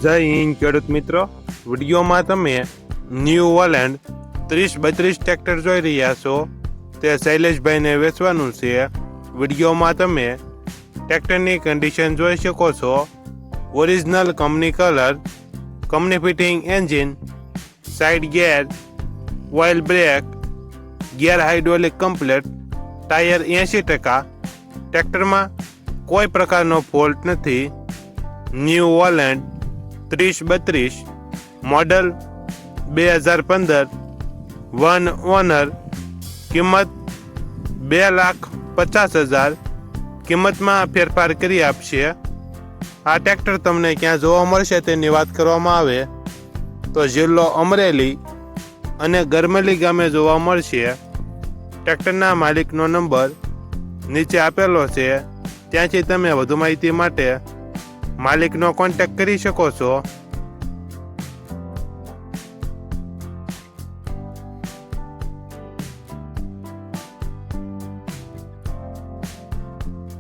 જય હિન્દ ખેડૂત મિત્રો, વિડીયોમાં તમે ન્યૂ હોલેન્ડ 3032 ટ્રેક્ટર જોઈ રહ્યા છો. તે શૈલેષભાઈને વેચવાનું છે. વિડીયોમાં તમે ટ્રેક્ટરની કન્ડિશન જોઈ શકો છો. Original company colour, company fitting engine, side gear, oil brake, gear hydraulic complete, tyre 80%. ટ્રેક્ટરમાં કોઈ પ્રકારનો ફોલ્ટ નથી. New Holland 3032 model 2015, one owner, કિંમત 2,50,000. કિંમતમાં ફેરફાર કરી આપશે. આ ટ્રેક્ટર તમને ક્યાં જોવા મળશે તેની વાત કરવામાં આવે તો જિલ્લો અમરેલી અને ગરમેલી ગામે જોવા મળશે. ટ્રેક્ટરના માલિકનો નંબર નીચે આપેલો છે, ત્યાંથી તમે વધુ માહિતી માટે માલિકનો કોન્ટેક્ટ કરી શકો છો.